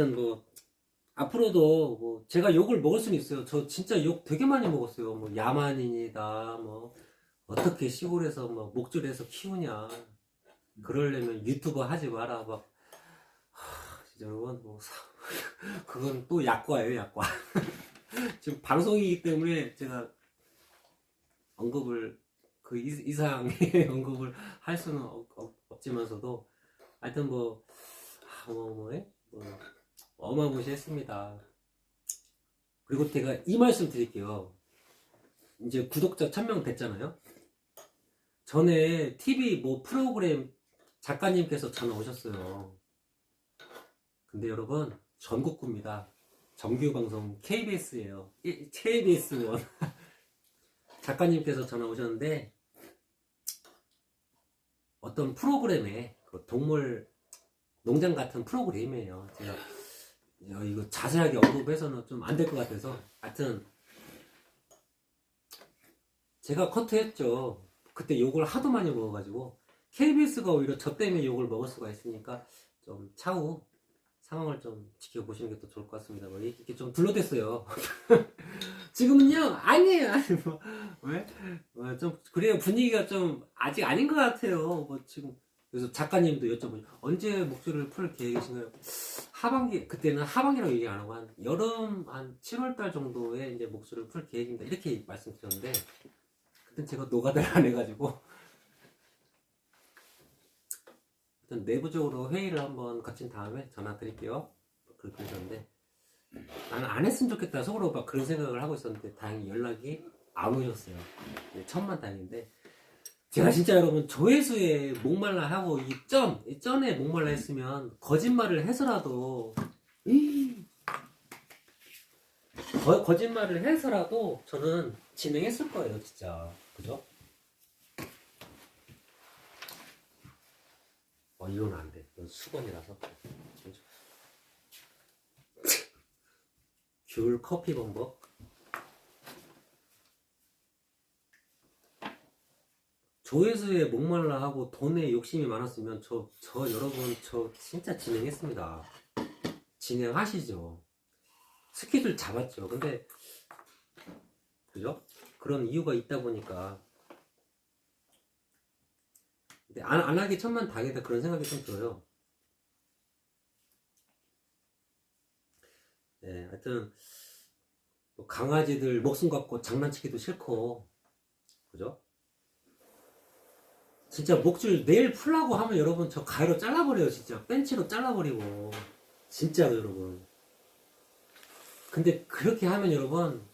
하여튼 뭐 앞으로도 뭐 제가 욕을 먹을 수는 있어요. 저 진짜 욕 되게 많이 먹었어요. 뭐 야만인이다, 뭐 어떻게 시골에서 뭐 목줄에서 키우냐, 그러려면 유튜버 하지 마라, 막 진짜 여러분 뭐 그건 또 약과예요, 약과. 지금 방송이기 때문에 제가 언급을 그 이상의 언급을 할 수는 없지만서도 하여튼 뭐, 뭐 어마무시했습니다. 그리고 제가 이 말씀 드릴게요. 이제 구독자 1000명 됐잖아요. 전에 TV 뭐 프로그램 작가님께서 전화 오셨어요. 근데 여러분 전국구입니다. 정규방송 KBS예요. KBS1 작가님께서 전화 오셨는데 어떤 프로그램에 그 동물 농장 같은 프로그램이에요. 제가 이거 자세하게 언급해서는 좀 안 될 것 같아서 하여튼 제가 커트했죠. 그때 욕을 하도 많이 먹어가지고 KBS가 오히려 저 때문에 욕을 먹을 수가 있으니까 좀 차후 상황을 좀 지켜보시는 게 더 좋을 것 같습니다. 뭐 이렇게 좀 둘러댔어요. 지금은요 아니에요. 아니 뭐 왜? 좀 그래요. 분위기가 좀 아직 아닌 것 같아요. 뭐 지금 그래서 작가님도 여쭤보니 언제 목소리를 풀 계획이신가요? 하반기, 그때는 하반기라고 얘기 안 하고 한 여름 한 7월달 정도에 이제 목소리를 풀 계획입니다. 이렇게 말씀드렸는데 그때 제가 노가다를 안 해가지고 일단 내부적으로 회의를 한번 거친 다음에 전화 드릴게요. 그렇게 하셨는데 나는 안 했으면 좋겠다 속으로 막 그런 생각을 하고 있었는데 다행히 연락이 안 오셨어요. 천만 다행인데 제가 진짜 여러분 조회수에 목말라 하고 이 쩐에 목말라 했으면 거짓말을 해서라도 거짓말을 해서라도 저는 진행했을 거예요 진짜. 그죠? 이건 안 돼. 이건 수건이라서. 귤 커피 범벅. 조회수에 목말라 하고 돈에 욕심이 많았으면 저 여러분 저 진짜 진행했습니다. 진행하시죠. 스케줄 잡았죠. 근데 그죠? 그런 이유가 있다 보니까 근데 안 하기 천만 다행이다 그런 생각이 좀 들어요. 네, 하여튼 뭐 강아지들 목숨 갖고 장난치기도 싫고 그죠? 진짜 목줄 내일 풀라고 하면 여러분 저 가위로 잘라버려요. 진짜 벤치로 잘라버리고 진짜로 여러분. 근데 그렇게 하면 여러분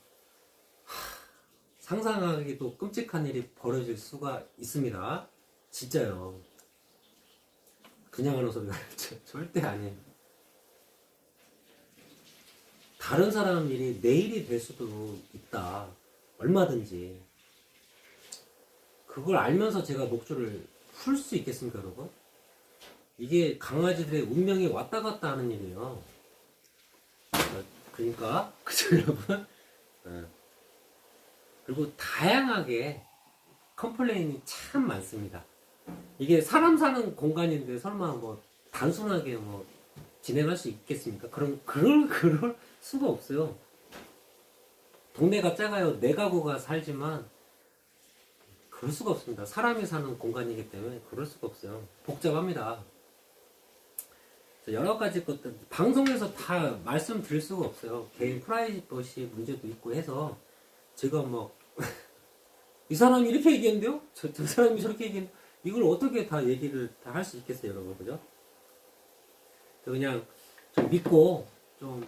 상상하기도 끔찍한 일이 벌어질 수가 있습니다. 진짜요. 그냥 하는 소리가 절대 아니에요. 다른 사람 일이 내일이 될 수도 있다. 얼마든지. 그걸 알면서 제가 목줄을 풀 수 있겠습니까, 여러분? 이게 강아지들의 운명이 왔다 갔다 하는 일이에요. 그러니까, 그죠, 여러분? 그리고 다양하게 컴플레인이 참 많습니다. 이게 사람 사는 공간인데 설마 뭐 단순하게 뭐 진행할 수 있겠습니까? 그럴 수가 없어요. 동네가 작아요. 내 가구가 살지만 그럴 수가 없습니다. 사람이 사는 공간이기 때문에 그럴 수가 없어요. 복잡합니다. 여러 가지 것들 방송에서 다 말씀드릴 수가 없어요. 개인 프라이버시 문제도 있고 해서 제가 뭐 이 사람이 이렇게 얘기했는데요? 저 사람이 저렇게 얘기했는데 이걸 어떻게 다 얘기를 다 할 수 있겠어요, 여러분, 그죠? 그냥 좀 믿고 좀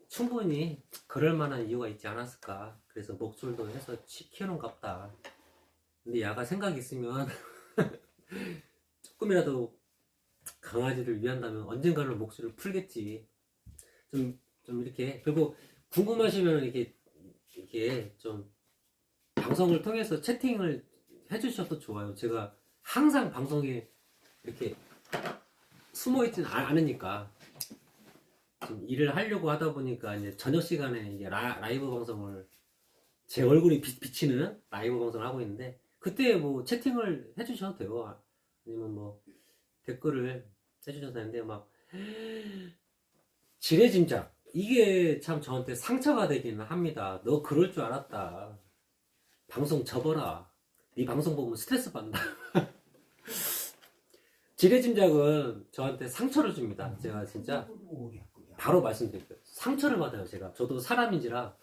충분히 그럴 만한 이유가 있지 않았을까. 그래서 목줄도 해서 키우는갑다. 근데 야가 생각이 있으면 조금이라도 강아지를 위한다면 언젠가는 목줄을 풀겠지. 좀 이렇게. 그리고 궁금하시면 이렇게 좀 방송을 통해서 채팅을 해주셔도 좋아요. 제가 항상 방송에 이렇게 숨어있지는 않으니까 좀 일을 하려고 하다 보니까 이제 저녁 시간에 이제 라이브 방송을 제 얼굴이 비치는 라이브 방송을 하고 있는데 그때 뭐 채팅을 해주셔도 돼요. 아니면 뭐 댓글을 해주셔도 되는데 막 지레짐작. 이게 참 저한테 상처가 되기는 합니다. 너 그럴 줄 알았다. 방송 접어라. 네 방송 보면 스트레스 받는다. 지레짐작은 저한테 상처를 줍니다. 제가 진짜 바로 말씀드릴게요. 상처를 받아요, 제가. 저도 사람인지라.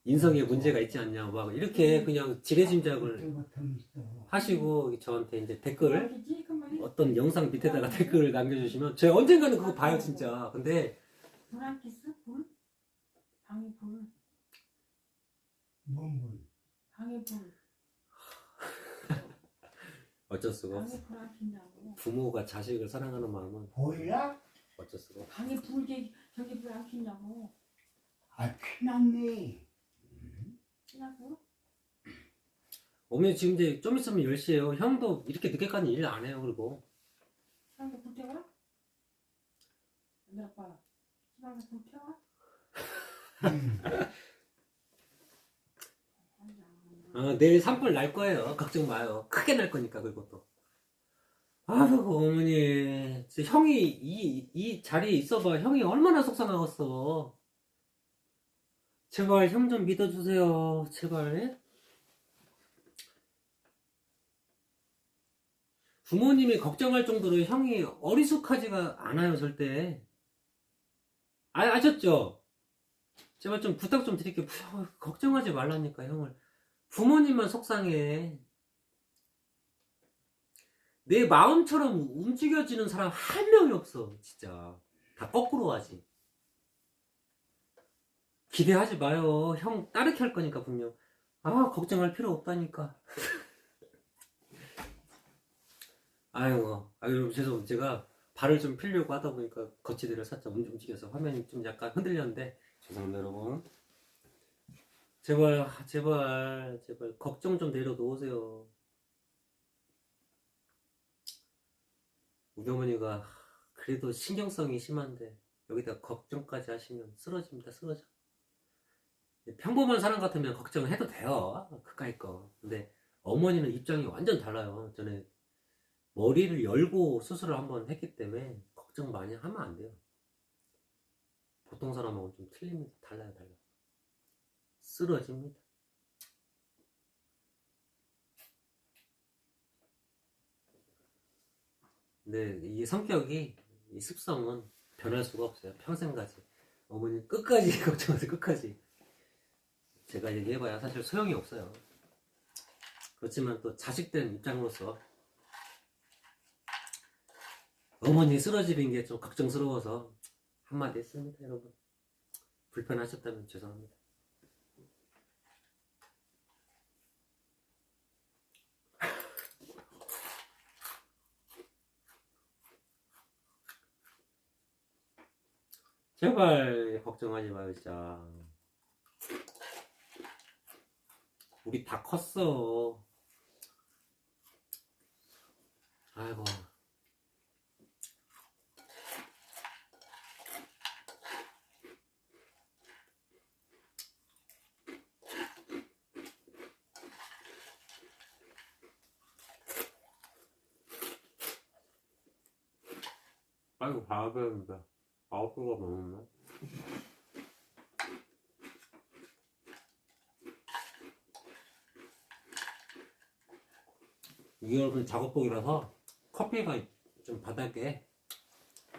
인성에 문제가 있지 않냐, 막 이렇게 그냥 지레짐작을 하시고 저한테 이제 댓글, 어떤 영상 밑에다가 댓글을 남겨주시면 제가 언젠가는 그거 봐요, 진짜. 근데 불 안 켰어? 불? 방에 불. 뭔 물? 방에 불. 어쩔 수가 없어. 방에 불 안 켰냐고. 부모가 자식을 사랑하는 마음은 보이야? 어쩔 수가 없어. 방에 불, 저기 불 안 켰냐고. 아, 피났네. 켜냐고? 어머니 지금 이제 좀 있으면 10시에요. 형도 이렇게 늦게까지 일 안 해요, 그리고. 집안에 불 태워? 내 아빠. 집안에 불 태워? 내일 산불 날 거예요. 걱정 마요. 크게 날 거니까, 그리고 또. 아이고, 어머니. 진짜 형이 이 자리에 있어봐. 형이 얼마나 속상하겠어. 제발 형 좀 믿어주세요. 제발. 예? 부모님이 걱정할 정도로 형이 어리숙하지가 않아요, 절대. 아셨죠? 제발 좀 부탁 좀 드릴게요. 걱정하지 말라니까, 형을. 부모님만 속상해. 내 마음처럼 움직여지는 사람 한 명이 없어, 진짜. 다 거꾸로 하지. 기대하지 마요. 형 따르게 할 거니까, 분명. 걱정할 필요 없다니까. 아유, 죄송합니다. 제가 발을 좀 피려고 하다 보니까 거치대를 살짝 움직여서 화면이 좀 약간 흔들렸는데, 죄송합니다, 여러분. 제발, 걱정 좀 내려놓으세요. 우리 어머니가 그래도 신경성이 심한데, 여기다 걱정까지 하시면 쓰러집니다, 쓰러져. 평범한 사람 같으면 걱정해도 돼요, 그까이 거. 근데 어머니는 입장이 완전 달라요. 전에 머리를 열고 수술을 한번 했기 때문에 걱정 많이 하면 안 돼요. 보통 사람하고는 좀 틀립니다. 달라요. 쓰러집니다. 근데 이 성격이, 이 습성은 변할 수가 없어요. 평생까지. 어머니 끝까지 걱정하세요. 끝까지. 제가 얘기해봐야 사실 소용이 없어요. 그렇지만 또 자식된 입장으로서 어머니 쓰러지는 게 좀 걱정스러워서 한마디 했습니다, 여러분. 불편하셨다면 죄송합니다. 제발 걱정하지 마요, 진짜. 우리 다 컸어. 아이고. 아이고, 봐야 되는데. 9시가 넘었네. 이게 여러분 작업복이라서 커피가 좀 바닥에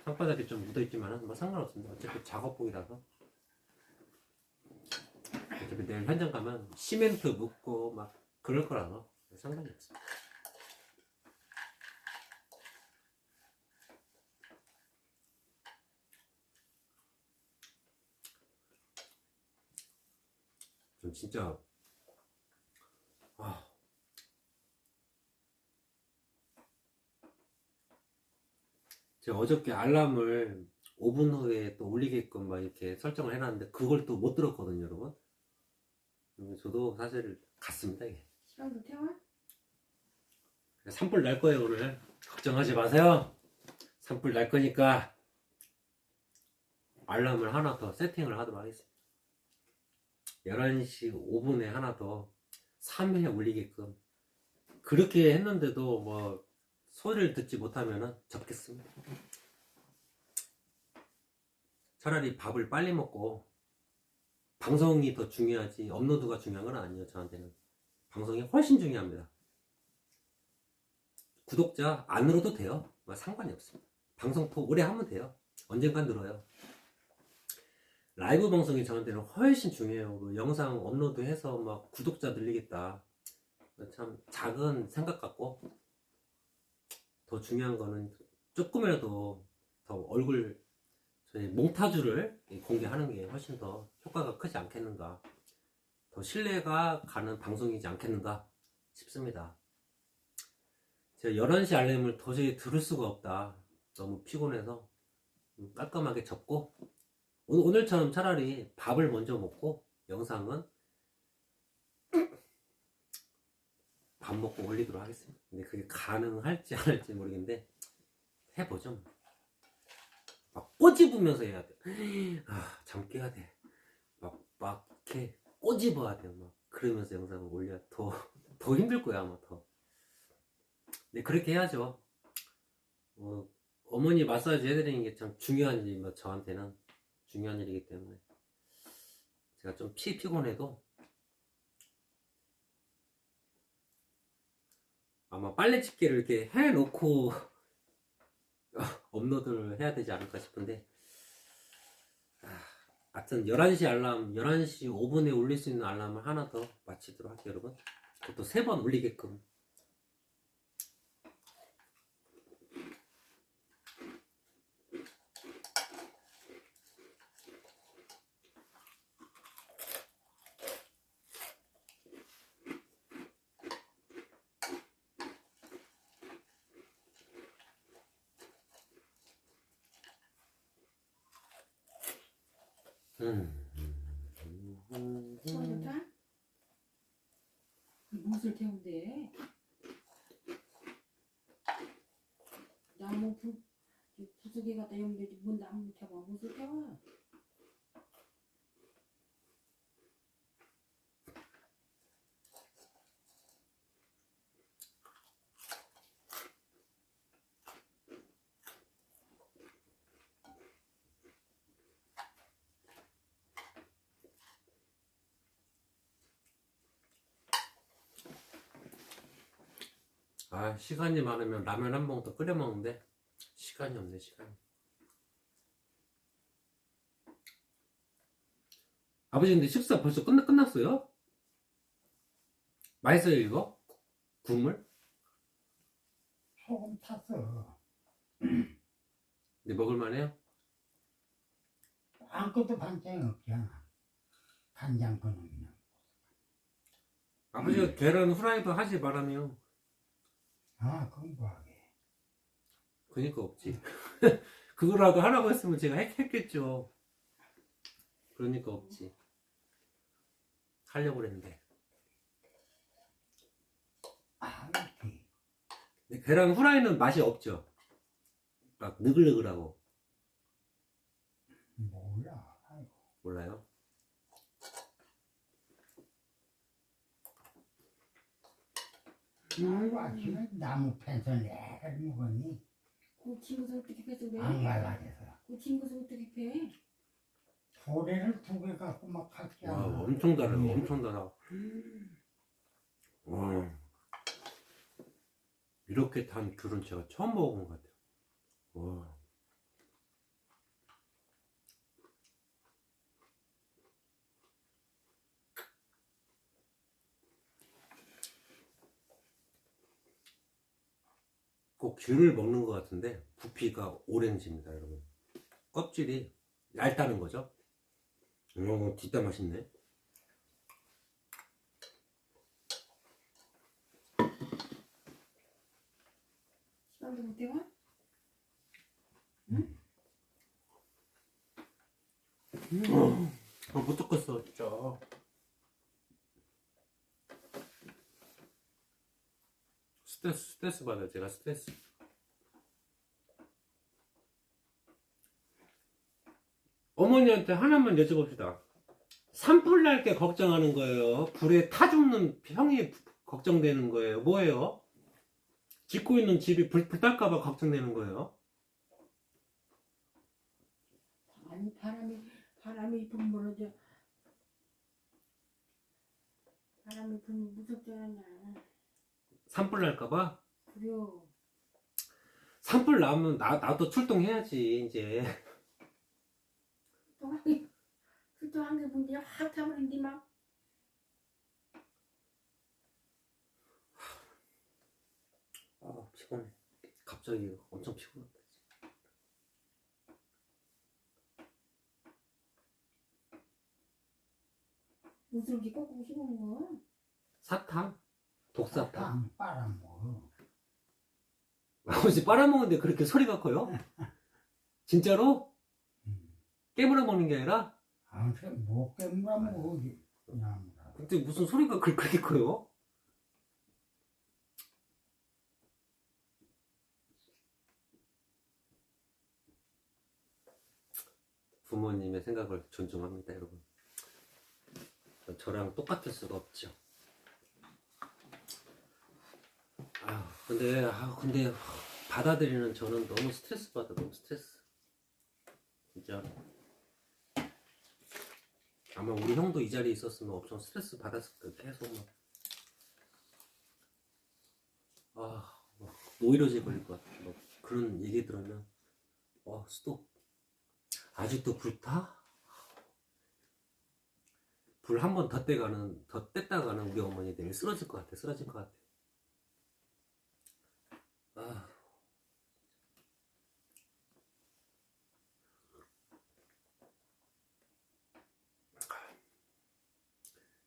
상바닥에 좀 묻어있지만은 뭐 상관없습니다. 어차피 작업복이라서. 어차피 내일 현장 가면 시멘트 묻고 막 그럴 거라서 상관이 없어요. 전 진짜 제가 어저께 알람을 5분 후에 또 울리게끔 막 이렇게 설정을 해놨는데 그걸 또 못 들었거든요, 여러분. 저도 사실 갔습니다, 이게. 시간도 태워? 산불 날 거예요, 오늘. 걱정하지 마세요. 산불 날 거니까 알람을 하나 더 세팅을 하도록 하겠습니다. 11시 5분에 하나 더 3회 울리게끔. 그렇게 했는데도 뭐 소리를 듣지 못하면 접겠습니다. 차라리 밥을 빨리 먹고 방송이 더 중요하지 업로드가 중요한 건 아니에요. 저한테는 방송이 훨씬 중요합니다. 구독자 안 늘어도 돼요. 상관이 없습니다. 방송 더 오래 하면 돼요. 언젠간 늘어요. 라이브 방송이 저한테는 훨씬 중요해요. 그 영상 업로드해서 막 구독자 늘리겠다. 참 작은 생각 같고, 더 중요한 거는 조금이라도 더 얼굴 저희 몽타주를 공개하는 게 훨씬 더 효과가 크지 않겠는가, 더 신뢰가 가는 방송이지 않겠는가 싶습니다. 제가 11시 알람을 도저히 들을 수가 없다. 너무 피곤해서 깔끔하게 접고 오늘처럼 차라리 밥을 먼저 먹고 영상은 밥 먹고 올리도록 하겠습니다. 근데 그게 가능할지 안 할지 모르겠는데 해보죠. 막 꼬집으면서 해야 돼. 잠 깨야 돼. 막 이렇게 꼬집어야 돼요. 막 그러면서 영상을 올려야 더 힘들 거야 아마 더. 네, 그렇게 해야죠. 어머니 마사지 해드리는 게 참 중요한 일이면 저한테는 중요한 일이기 때문에 제가 좀 피곤해도 아마 빨래집게를 이렇게 해놓고 업로드를 해야 되지 않을까 싶은데, 하여튼 11시 알람, 11시 5분에 올릴 수 있는 알람을 하나 더 마치도록 할게요 여러분. 그것도 3번 올리게끔. 좋다. 무엇을 태운대? 나무 부수개 갖다 여면 되지. 뭔 나무 태워? 무엇을 태워? 시간이 많으면 라면 한 번 더 끓여 먹는데 시간이 없네. 시간이. 아버지 근데 식사 벌써 끝났어요? 맛있어요 이거? 국물? 소금 탔어. 근데 먹을만해요? 아무것도 반찬이 없잖아. 간장 거는. 아버지가 계란 후라이도 하지 말라며. 공부하게. 그니까 없지. 그거라도 하라고 했으면 제가 했겠죠. 그러니까 없지. 하려고 그랬는데. 이렇게. 근데 계란 후라이는 맛이 없죠. 막 느글느글하고. 몰라. 아이고. 몰라요? 아침에 나무 패서 내를 먹었니? 그 친구들 어떻게 패서 그래? 안 갈라져서. 그 친구들 어떻게 패? 도래를 2개 갖고 막 할게. 와, 엄청 달아요. 엄청 달아. 와, 이렇게 단 귤은 제가 처음 먹어본 것 같아요. 와. 꼭 귤을 먹는 것 같은데 부피가 오렌지입니다 여러분. 껍질이 얇다는 거죠. 진짜 맛있네. 시간도 못 태워? 못 듣겠어 진짜. 스트레스 받아요. 제가 스트레스. 어머니한테 하나만 여쭤봅시다. 산불 날 게 걱정하는 거예요? 불에 타 죽는 형이 걱정되는 거예요? 뭐예요? 짓고 있는 집이 불 딸까봐 걱정되는 거예요. 아니 바람이 불면 저 바람이 불면 무섭잖아. 산불 날까봐? 그래요. 산불 나면 나도 출동해야지, 이제. 또 한 개 문제 확 타버린디 막. 아, 피곤해. 갑자기 엄청 피곤하다. 무슨 게 꺾고 씹는 거? 사탕? 독사탕? 땅 빨아먹어. 아버지 빨아먹는데 그렇게 소리가 커요? 진짜로? 깨물어 먹는 게 아니라? 아무튼 못 깨물어먹어. 그냥. 근데 무슨 소리가 그렇게 커요? 부모님의 생각을 존중합니다, 여러분. 저랑 똑같을 수가 없죠. 근데 받아들이는 저는 너무 스트레스 받아, 너무 스트레스. 진짜. 아마 우리 형도 이 자리에 있었으면 엄청 스트레스 받았을 거예요. 계속 막 노이로제 걸릴 것 같아. 그런 얘기 들으면 스톱. 아직도 불타? 불 한 번 더 뗐다가는 우리 어머니 내일 쓰러질 것 같아. 쓰러질 것 같아.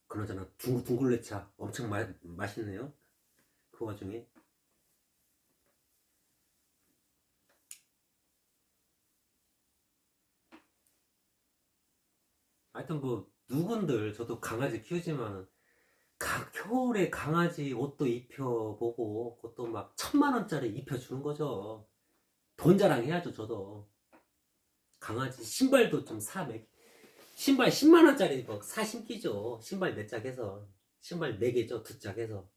그러잖아. 둥글레차 엄청 맛있네요. 그 와중에. 하여튼 누군들 저도 강아지 키우지만 겨울에 강아지 옷도 입혀보고 그것도 막 1000만원짜리 입혀주는 거죠. 돈 자랑해야죠. 저도 강아지 신발도 좀 신발 10만원짜리 사 신기죠. 신발 4짝 해서 신발 4개죠. 2짝 해서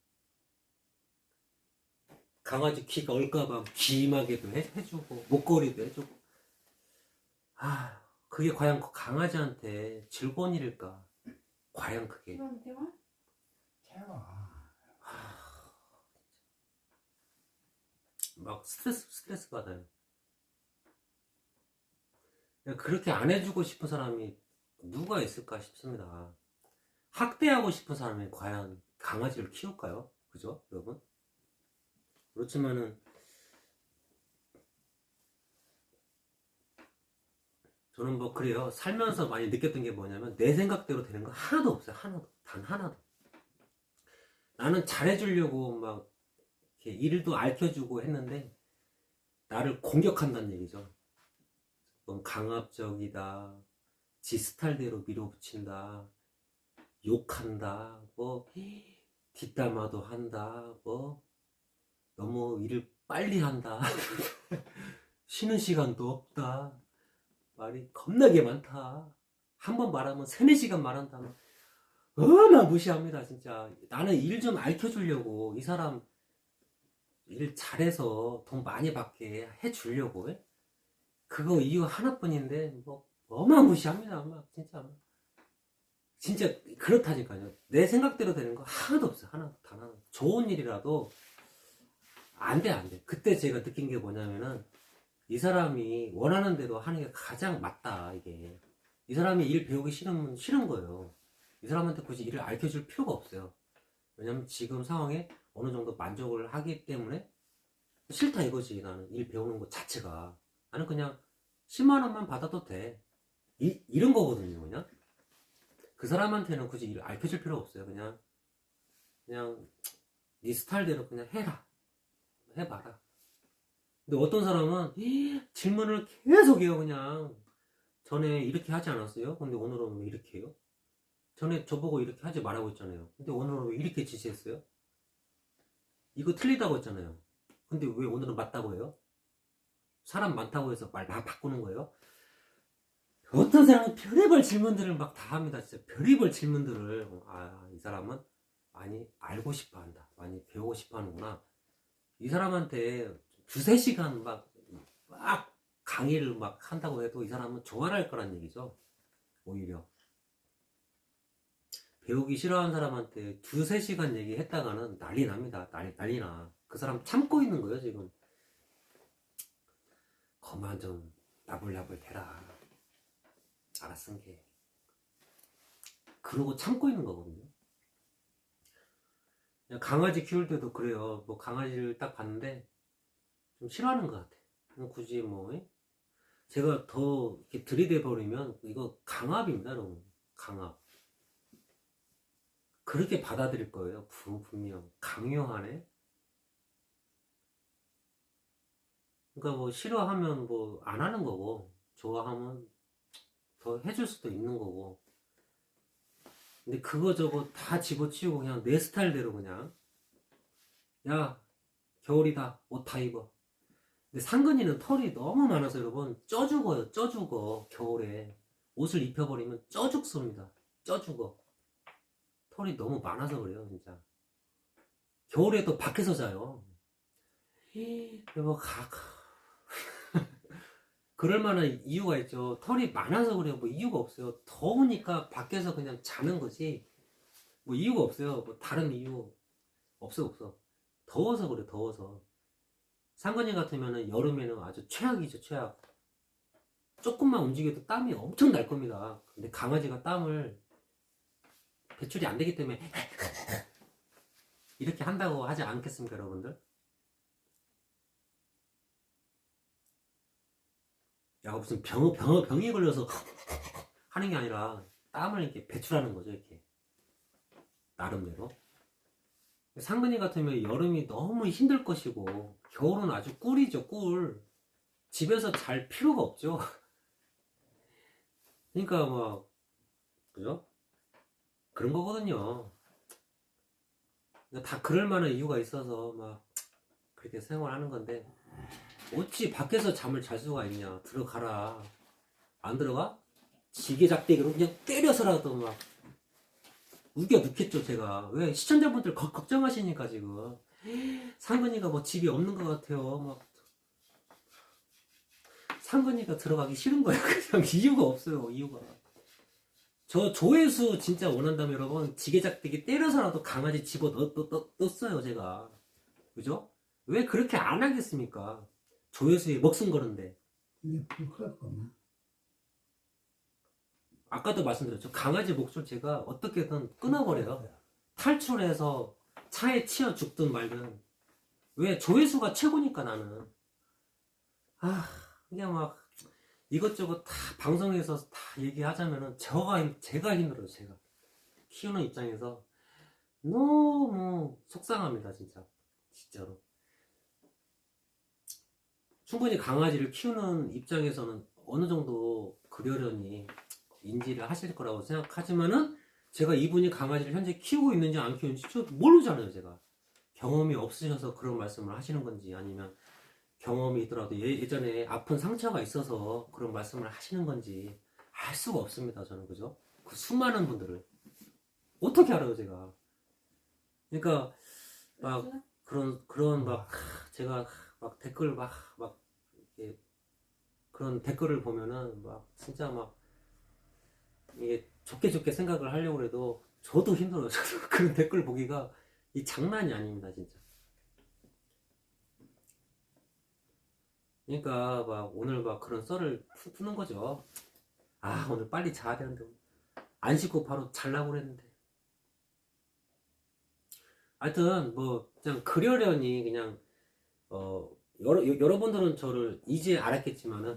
강아지 귀가 올까봐 귀마개도 해주고 목걸이도 해주고. 그게 과연 강아지한테 즐거운 일일까? 과연 그게 막 스트레스 받아요. 그렇게 안 해주고 싶은 사람이 누가 있을까 싶습니다. 학대하고 싶은 사람이 과연 강아지를 키울까요? 그죠, 여러분? 그렇지만은 저는 그래요. 살면서 많이 느꼈던 게 뭐냐면 내 생각대로 되는 거 하나도 없어요. 단 하나도. 나는 잘해주려고 막 이렇게 일도 알켜주고 했는데 나를 공격한다는 얘기죠. 넌 강압적이다, 지 스타일대로 밀어붙인다, 욕한다, 뒷담화도 한다, 너무 일을 빨리 한다, 쉬는 시간도 없다, 말이 겁나게 많다, 한 번 말하면 3-4시간 말한다. 나 무시합니다. 진짜 나는 일 좀 알켜주려고, 이 사람 일 잘해서 돈 많이 받게 해주려고 그거 이유 하나뿐인데 어마무시합니다. 진짜 그렇다니까요. 내 생각대로 되는 거 하나도 없어요. 단 하나. 좋은 일이라도 안 돼. 그때 제가 느낀 게 뭐냐면은 이 사람이 원하는 대로 하는 게 가장 맞다. 이게 이 사람이 일 배우기 싫으면 싫은 거예요. 이 사람한테 굳이 일을 알려줄 필요가 없어요. 왜냐면 지금 상황에 어느 정도 만족을 하기 때문에 싫다 이거지. 나는 일 배우는 것 자체가 나는 그냥 10만원만 받아도 돼. 이런 거거든요. 그냥 그 사람한테는 굳이 일을 알려줄 필요 없어요. 그냥 네 스타일대로 그냥 해봐라. 근데 어떤 사람은 질문을 계속 해요. 그냥 전에 이렇게 하지 않았어요? 근데 오늘은 왜 이렇게 해요? 전에 저보고 이렇게 하지 말라고 했잖아요. 근데 오늘은 왜 이렇게 지시했어요? 이거 틀리다고 했잖아요. 근데 왜 오늘은 맞다고 해요? 사람 많다고 해서 말 막 바꾸는 거예요? 어떤 사람은 별의별 질문들을 막 다 합니다. 진짜 별의별 질문들을. 이 사람은 많이 알고 싶어 한다. 많이 배우고 싶어 하는구나. 이 사람한테 두세 시간 막 강의를 막 한다고 해도 이 사람은 좋아할 를 거란 얘기죠. 오히려. 배우기 싫어하는 사람한테 두세 시간 얘기했다가는 난리 납니다. 난리 나. 그 사람 참고 있는 거예요, 지금. 그만 좀 나불나불 대라. 알았은 게. 그러고 참고 있는 거거든요. 그냥 강아지 키울 때도 그래요. 뭐 강아지를 딱 봤는데 좀 싫어하는 것 같아. 굳이 뭐, 제가 더 이렇게 들이대 버리면 이거 강압입니다, 여러분. 강압. 그렇게 받아들일 거예요. 분명. 강요하네? 그러니까 뭐 싫어하면 뭐 안 하는 거고, 좋아하면 더 해줄 수도 있는 거고. 근데 그거 저거 다 집어치우고 그냥 내 스타일대로 그냥, 야, 겨울이다. 옷 다 입어. 근데 상근이는 털이 너무 많아서 여러분 쪄 죽어요. 쪄 죽어. 겨울에 옷을 입혀버리면 쪄 죽습니다. 쪄 죽어. 털이 너무 많아서 그래요, 진짜. 겨울에도 밖에서 자요. 뭐 그럴 만한 이유가 있죠. 털이 많아서 그래요. 뭐 이유가 없어요. 더우니까 밖에서 그냥 자는 거지. 뭐 이유가 없어요. 뭐 다른 이유 없어. 더워서 그래. 더워서. 상근이 같으면은 여름에는 아주 최악이죠. 최악. 조금만 움직여도 땀이 엄청 날 겁니다. 근데 강아지가 땀을 배출이 안 되기 때문에 이렇게 한다고 하지 않겠습니까, 여러분들? 야, 무슨 병이 걸려서 하는 게 아니라 땀을 이렇게 배출하는 거죠, 이렇게. 나름대로. 상근이 같으면 여름이 너무 힘들 것이고, 겨울은 아주 꿀이죠, 꿀. 집에서 잘 필요가 없죠. 그러니까 막, 그죠? 그런 거거든요. 그러니까 다 그럴 만한 이유가 있어서 막 그렇게 생활하는 건데, 어찌 밖에서 잠을 잘 수가 있냐. 들어가라. 안 들어가? 지게작대기로 그냥 때려서라도 막 우겨 넣겠죠, 제가. 왜? 시청자분들 걱정하시니까 지금. 상근이가 뭐 집이 없는 것 같아요. 막 상근이가 들어가기 싫은 거예요. 그냥 이유가 없어요, 이유가. 저 조회수 진짜 원한다면 여러분, 지게작대기 때려서라도 강아지 집어 넣었어요, 제가. 그죠? 왜 그렇게 안 하겠습니까? 조회수에 목숨 거는데. 이게 부끄럽구만. 아까도 말씀드렸죠. 강아지 목줄 제가 어떻게든 끊어버려요. 탈출해서 차에 치여 죽든 말든. 왜? 조회수가 최고니까 나는. 그냥 막 이것저것 다 방송에서 다 얘기하자면은 제가 힘들어요. 제가 키우는 입장에서 너무 속상합니다. 진짜로. 충분히 강아지를 키우는 입장에서는 어느 정도 그러려니 인지를 하실 거라고 생각하지만은, 제가 이분이 강아지를 현재 키우고 있는지 안 키우는지 저 모르잖아요. 제가 경험이 없으셔서 그런 말씀을 하시는 건지, 아니면 경험이 있더라도 예전에 아픈 상처가 있어서 그런 말씀을 하시는 건지 알 수가 없습니다. 저는. 그죠? 그 수많은 분들을 어떻게 알아요, 제가. 그러니까 막 그런 막 제가 막 댓글 막 이렇게 그런 댓글을 보면은 막 진짜 막 이게 좋게 생각을 하려고 해도 저도 힘들어요. 저도 그런 댓글 보기가 이 장난이 아닙니다, 진짜. 그러니까 막 오늘 막 그런 썰을 푸는 거죠. 오늘 빨리 자야 되는데 안 씻고 바로 자려고 그랬는데. 하여튼 뭐 그냥 그러려니 그냥 여러분들은 저를 이제 알았겠지만은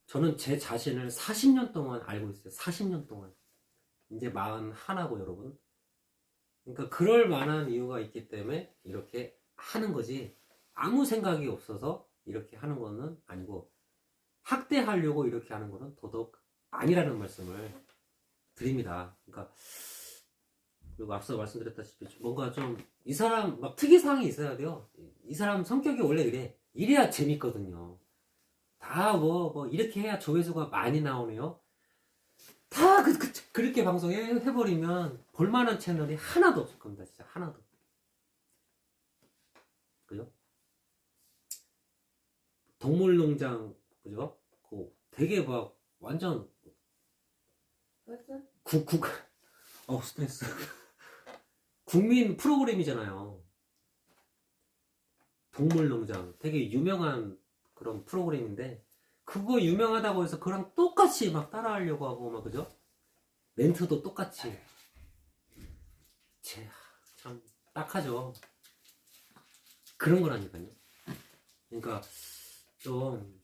저는 제 자신을 40년 동안 알고 있어요. 40년 동안. 이제 41하고 여러분. 그러니까 그럴 만한 이유가 있기 때문에 이렇게 하는 거지, 아무 생각이 없어서 이렇게 하는 거는 아니고, 학대하려고 이렇게 하는 거는 더더욱 아니라는 말씀을 드립니다. 그러니까 그리고 앞서 말씀드렸다시피 뭔가 좀 이 사람 막 특이사항이 있어야 돼요. 이 사람 성격이 원래 이래야 재밌거든요. 다 뭐 이렇게 해야 조회수가 많이 나오네요. 다 그렇게 방송해버리면 볼만한 채널이 하나도 없을 겁니다. 진짜 하나도. 동물농장 그죠? 그 되게 막 완전 벌써? 스트레스. 국민 프로그램이잖아요. 동물농장 되게 유명한 그런 프로그램인데 그거 유명하다고 해서 그랑 똑같이 막 따라하려고 하고 막 그죠? 멘트도 똑같이 참 딱하죠. 그런 거라니까요. 그러니까 좀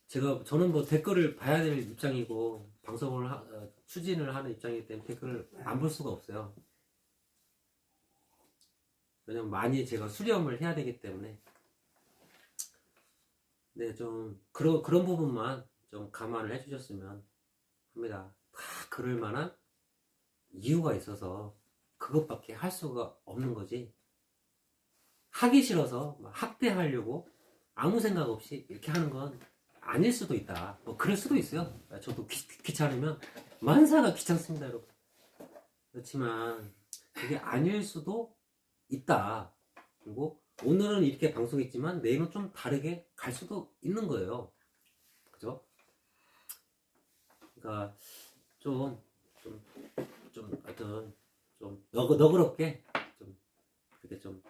저는 뭐 댓글을 봐야 될 입장이고 방송을 추진을 하는 입장이기 때문에 댓글을 안 볼 수가 없어요. 왜냐면 많이 제가 수렴을 해야 되기 때문에. 네, 좀 그런 부분만 좀 감안을 해주셨으면 합니다. 다 그럴 만한 이유가 있어서 그것밖에 할 수가 없는 거지. 하기 싫어서 막 학대하려고 아무 생각 없이 이렇게 하는 건 아닐 수도 있다. 뭐 그럴 수도 있어요. 저도 귀찮으면 만사가 귀찮습니다, 여러분. 그렇지만 그게 아닐 수도 있다. 그리고 오늘은 이렇게 방송했지만 내일은 좀 다르게 갈 수도 있는 거예요. 그죠? 그러니까 하여튼 좀 너그럽게 좀 그렇게 좀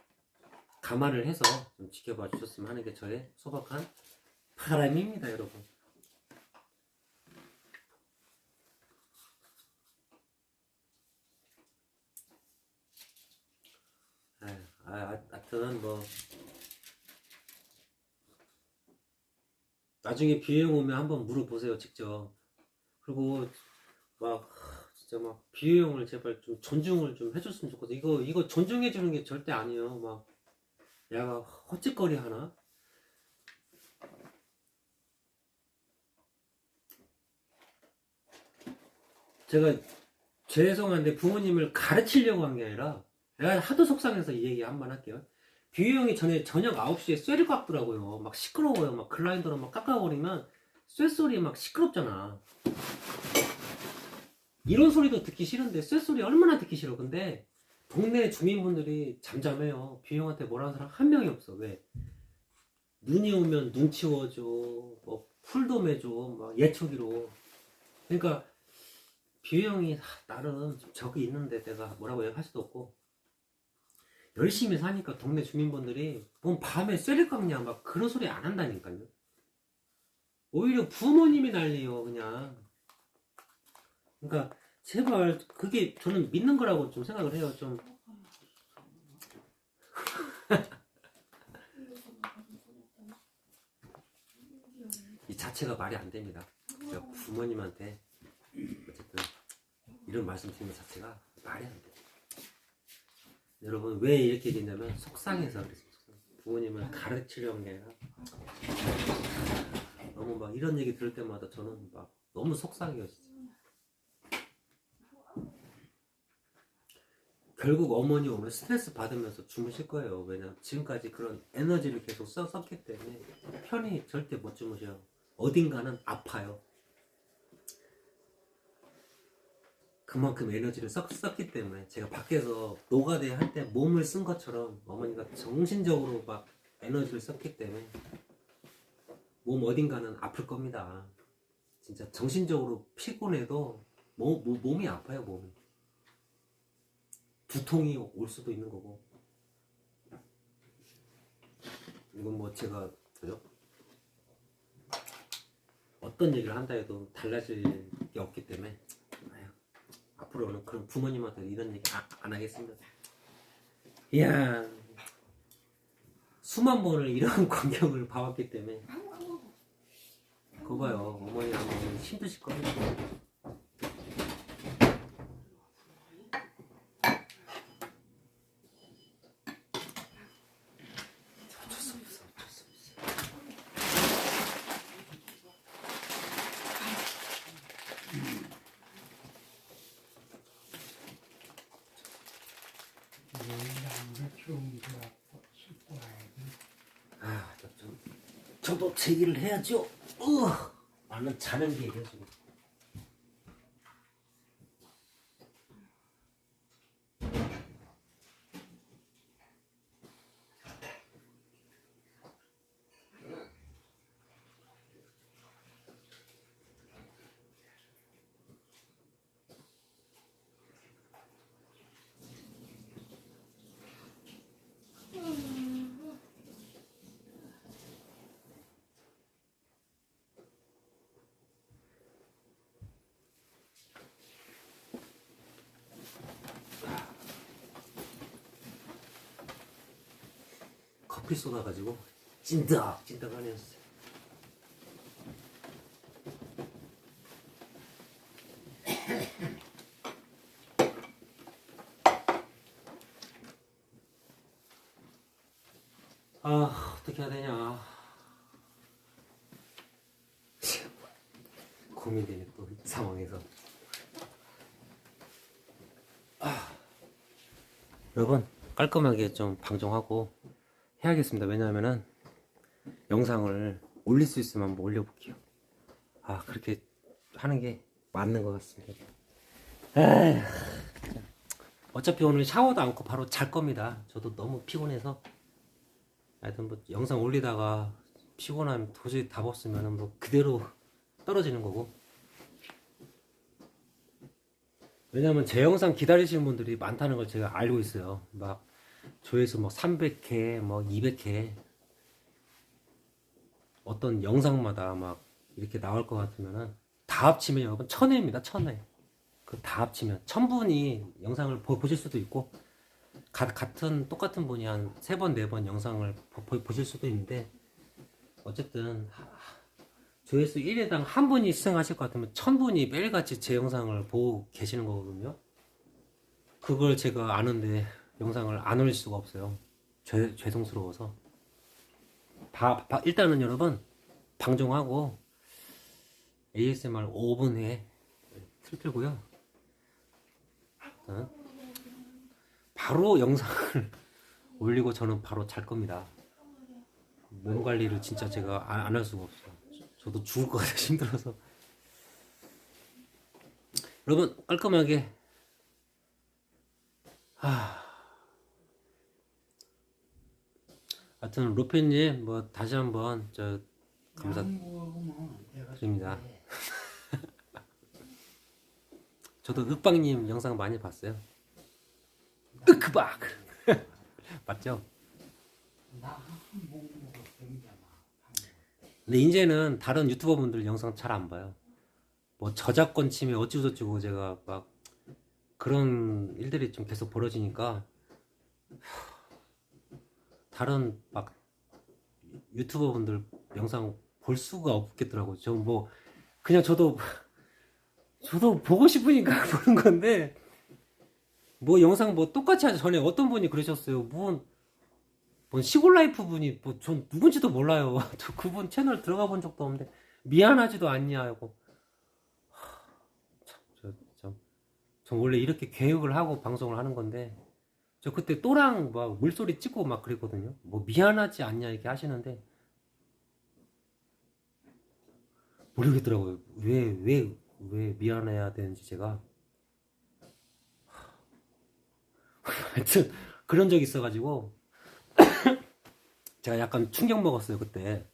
감안을 해서 좀 지켜봐 주셨으면 하는 게 저의 소박한 바람입니다, 여러분. 하여튼 뭐 나중에 비행 오면 한번 물어보세요, 직접. 그리고 막 진짜 막 비행을 제발 좀 존중을 좀 해줬으면 좋겠어. 이거 존중해 주는 게 절대 아니에요. 막 야가 헛짓거리 하나? 제가 죄송한데 부모님을 가르치려고 한 게 아니라 내가 하도 속상해서 이 얘기 한 번 할게요. 비유 형이 전에 저녁 9시에 쇠를 깎더라고요. 막 시끄러워요. 막 글라인더로 막 깎아버리면 쇠소리 막 시끄럽잖아. 이런 소리도 듣기 싫은데 쇠소리 얼마나 듣기 싫어. 근데 동네 주민분들이 잠잠해요. 비유 형한테 뭐라는 사람 한 명이 없어. 왜? 눈이 오면 눈 치워줘. 뭐 풀도 매줘. 막 예초기로. 그러니까 비유 형이 나름 적이 있는데 내가 뭐라고 얘기할 수도 없고 열심히 사니까 동네 주민분들이 뭔 밤에 쇠를 깎냐 막 그런 소리 안 한다니까요. 오히려 부모님이 난리요 그냥. 그러니까 제발 그게 저는 믿는 거라고 좀 생각을 해요. 좀 이 자체가 말이 안 됩니다. 제가 부모님한테 어쨌든 이런 말씀 드리는 자체가 말이 안 돼요. 여러분 왜 이렇게 되냐면 속상해서 그랬어요. 부모님을 가르치려고 한 게 아니라 너무 막 이런 얘기 들을 때마다 저는 막 너무 속상해요 진짜. 결국 어머니 오면 스트레스 받으면서 주무실 거예요. 왜냐면 지금까지 그런 에너지를 계속 썼기 때문에 편히 절대 못 주무셔요. 어딘가는 아파요. 그만큼 에너지를 썼기 때문에 제가 밖에서 노가대 할 때 몸을 쓴 것처럼 어머니가 정신적으로 막 에너지를 썼기 때문에 몸 어딘가는 아플 겁니다. 진짜 정신적으로 피곤해도 몸이 아파요. 몸이 두통이 올 수도 있는 거고. 이건 뭐 제가 그죠? 어떤 얘기를 한다 해도 달라질 게 없기 때문에 앞으로는 그런 부모님한테 이런 얘기 안 하겠습니다. 이야 수만 번을 이런 광경을 봐왔기 때문에 그거 봐요. 어머니 아마 힘드실 겁니다. 저도 제기를 해야죠. 나는 자는 게 이래서. 불이 쏟아가지고 찐득찐득하네요. 아, 어떻게 해야 되냐. 고민되네, 또, 이 상황에서. 여러분, 깔끔하게 좀 방송하고 해야겠습니다. 왜냐하면은, 영상을 올릴 수 있으면 한번 올려볼게요. 아, 그렇게 하는 게 맞는 것 같습니다. 에휴, 어차피 오늘 샤워도 않고 바로 잘 겁니다. 저도 너무 피곤해서. 하여튼 뭐 영상 올리다가 피곤하면 도저히 답 없으면 뭐 그대로 떨어지는 거고. 왜냐면 제 영상 기다리시는 분들이 많다는 걸 제가 알고 있어요. 막 조회수 뭐 300회, 뭐 200회. 어떤 영상마다 막 이렇게 나올 것 같으면은 다 합치면 여러분 1000회입니다. 1000회. 그 다 합치면 1000분이 영상을 보실 수도 있고, 똑같은 분이 한 3번, 4번 영상을 보실 수도 있는데, 어쨌든, 조회수 1회당 한 분이 시청하실 것 같으면 1000분이 매일같이 제 영상을 보고 계시는 거거든요. 그걸 제가 아는데 영상을 안 올릴 수가 없어요. 죄송스러워서. 일단은 여러분, 방송하고 ASMR 5분 후에 틀고요. 바로 영상을 올리고 저는 바로 잘 겁니다. 몸 관리를 진짜 제가 안 할 수가 없어요. 저도 죽을 것 같아요. 힘들어서. 여러분, 깔끔하게. 하여튼 로페님 뭐 다시 한번 감사드립니다. 저도 윽박님 영상 많이 봤어요. 으크박 맞죠? 근데 이제는 다른 유튜버 분들 영상 잘 안 봐요. 뭐 저작권 침해 어쩌고저쩌고 제가 막 그런 일들이 좀 계속 벌어지니까 다른 막 유튜버 분들 영상 볼 수가 없겠더라고요. 저 뭐 그냥 저도 보고 싶으니까 보는 건데, 뭐 영상 뭐 똑같이 하죠. 전에 어떤 분이 그러셨어요. 뭔 시골 라이프 분이 뭐 전 누군지도 몰라요. 저 그분 채널 들어가 본 적도 없는데 미안하지도 않냐 하고. 저 원래 이렇게 계획을 하고 방송을 하는 건데, 저 그때 또랑 막 물소리 찍고 막 그랬거든요. 뭐 미안하지 않냐 이렇게 하시는데 모르겠더라고요. 왜 미안해야 되는지 제가. 하여튼 그런 적이 있어가지고 제가 약간 충격 먹었어요 그때.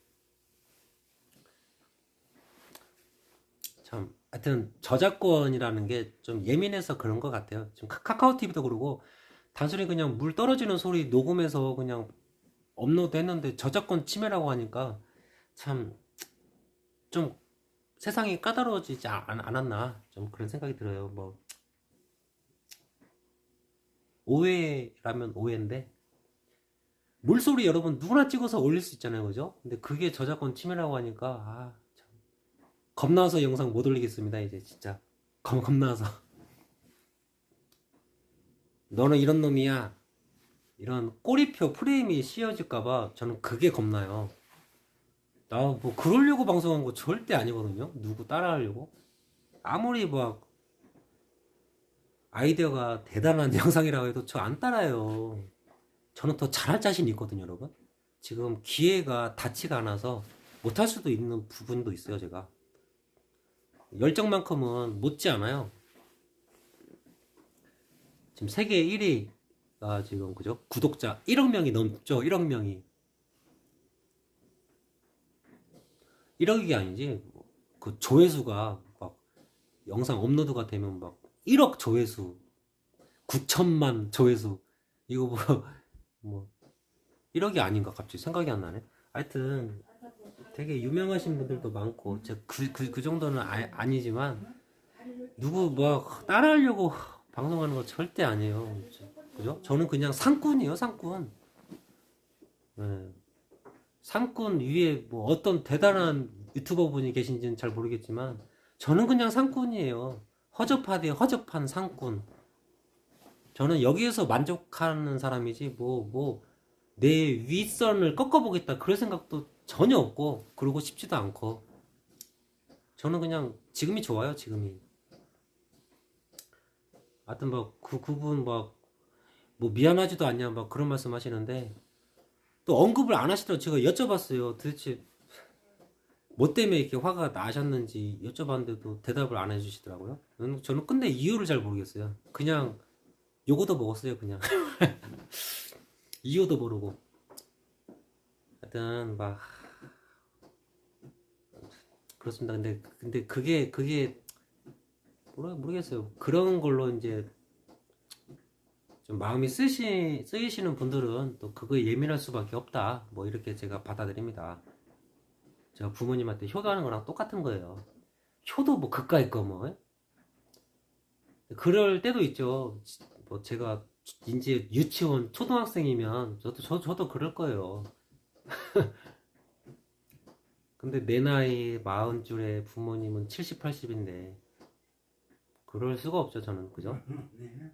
참 하여튼 저작권이라는 게 좀 예민해서 그런 것 같아요. 지금 카카오 TV도 그러고 단순히 그냥 물 떨어지는 소리 녹음해서 그냥 업로드 했는데 저작권 침해라고 하니까 참 좀 세상이 까다로워지지 않았나 좀 그런 생각이 들어요. 뭐 오해라면 오해인데, 물소리 여러분 누구나 찍어서 올릴 수 있잖아요, 그죠? 근데 그게 저작권 침해라고 하니까 참 겁나서 영상 못 올리겠습니다. 이제 진짜 겁나서. 너는 이런 놈이야, 이런 꼬리표 프레임이 씌워질까봐 저는 그게 겁나요. 나 뭐 그러려고 방송한 거 절대 아니거든요. 누구 따라하려고. 아무리 막 아이디어가 대단한 영상이라고 해도 저 안 따라요. 저는 더 잘할 자신 있거든요, 여러분. 지금 기회가 닿지가 않아서 못할 수도 있는 부분도 있어요, 제가. 열정만큼은 못지 않아요. 지금 세계 1위가 지금, 그죠? 구독자 1억 명이 넘죠, 1억 명이. 1억이 아니지, 그 조회수가 막 영상 업로드가 되면 막 1억 조회수, 9천만 조회수, 이거 뭐 1억이 아닌가 갑자기 생각이 안 나네. 하여튼 되게 유명하신 분들도 많고, 제가 그 정도는 아니지만 누구 뭐 따라하려고 방송하는 거 절대 아니에요. 그죠? 저는 그냥 상꾼이에요, 상꾼. 예. 상권 위에 뭐 어떤 대단한 유튜버 분이 계신지는 잘 모르겠지만 저는 그냥 상권이에요. 허접하되 허접한 상권. 저는 여기에서 만족하는 사람이지 내 윗선을 꺾어보겠다 그럴 생각도 전혀 없고 그러고 싶지도 않고 저는 그냥 지금이 좋아요. 지금이. 하여튼 그분 뭐 미안하지도 않냐 막 그런 말씀 하시는데 또 언급을 안 하시더라고요. 제가 여쭤봤어요. 도대체 뭐 때문에 이렇게 화가 나셨는지 여쭤봤는데도 대답을 안 해주시더라고요. 저는 끝내 이유를 잘 모르겠어요. 그냥 요거도 먹었어요. 그냥 이유도 모르고. 하여튼 그렇습니다. 근데 그게 모르겠어요. 그런 걸로 이제 좀 마음이 쓰이시는 분들은 또 그거에 예민할 수밖에 없다. 뭐 이렇게 제가 받아들입니다. 제가 부모님한테 효도하는 거랑 똑같은 거예요. 효도 뭐 그까이 거 뭐. 그럴 때도 있죠. 뭐 제가 이제 유치원 초등학생이면 저도 그럴 거예요. 근데 내 나이 40줄에 부모님은 70, 80인데 그럴 수가 없죠. 저는 그죠? 네.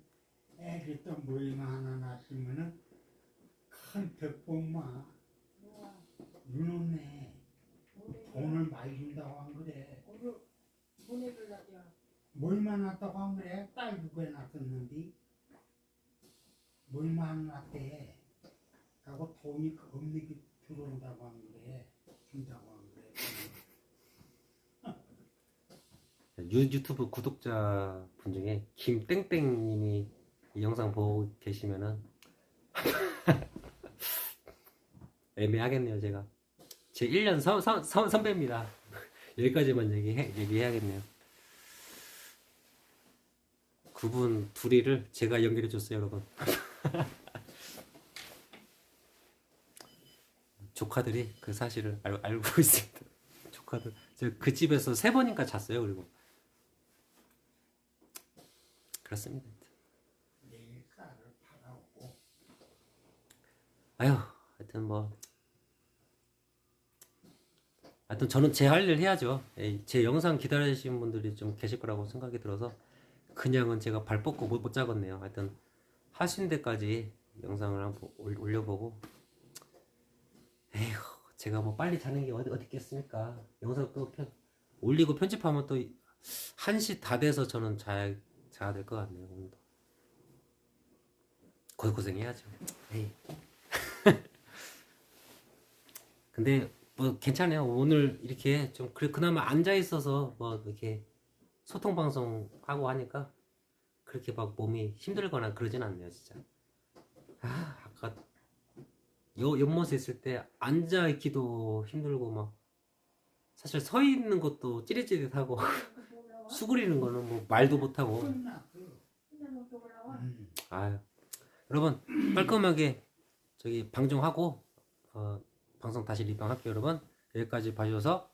애기 또 모임 하나 났으면은 큰 덕봉마 누놈네 돈을 많이 준다고 안 그래. 보내달라죠. 모임만 났다고 안 그래. 딸 누구에 났었는데 모임만 났대. 하고 돈이 없는 게 들어온다고 안 그래. 준다고 안 그래. 유튜브 구독자 분 중에 김땡땡님이 이 영상 보고 계시면은 애매하겠네요. 제가 제 1년 선배입니다. 여기까지만 얘기해야겠네요. 그분 둘이를 제가 연결해 줬어요, 여러분. 조카들이 그 사실을 알고 있습니다. 조카들 제가 그 집에서 3번인가 잤어요. 그리고 그렇습니다. 내일 쌀을 팔아오고. 아휴, 하여튼 저는 제 할 일 해야죠. 제 영상 기다리시는 분들이 좀 계실 거라고 생각이 들어서 그냥은 제가 발 뻗고 못 자겠네요. 하여튼 하신 데까지 영상을 한번 올려보고 에휴, 제가 뭐 빨리 자는 게 어디 있겠습니까? 영상 또 올리고 편집하면 또 1시 다 돼서 저는 자야 될 것 같네요. 오늘도 거의 고생해야죠. 에이. 근데 뭐 괜찮아요. 오늘 이렇게 좀 그나마 앉아 있어서 뭐 이렇게 소통 방송 하고 하니까 그렇게 막 몸이 힘들거나 그러진 않네요, 진짜. 아까 연못에 있을 때 앉아 있기도 힘들고 막 사실 서 있는 것도 찌릿찌릿하고 수그리는 거는 뭐 말도 못하고. 끝났어. 아유, 여러분 깔끔하게 저기 방송하고 방송 다시 리방할게요. 여러분 여기까지 봐주셔서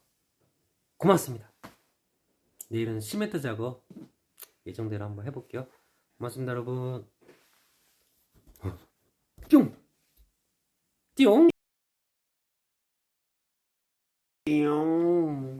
고맙습니다. 내일은 시멘트 작업 예정대로 한번 해볼게요. 고맙습니다, 여러분. 뿅! 띠용! 띠용!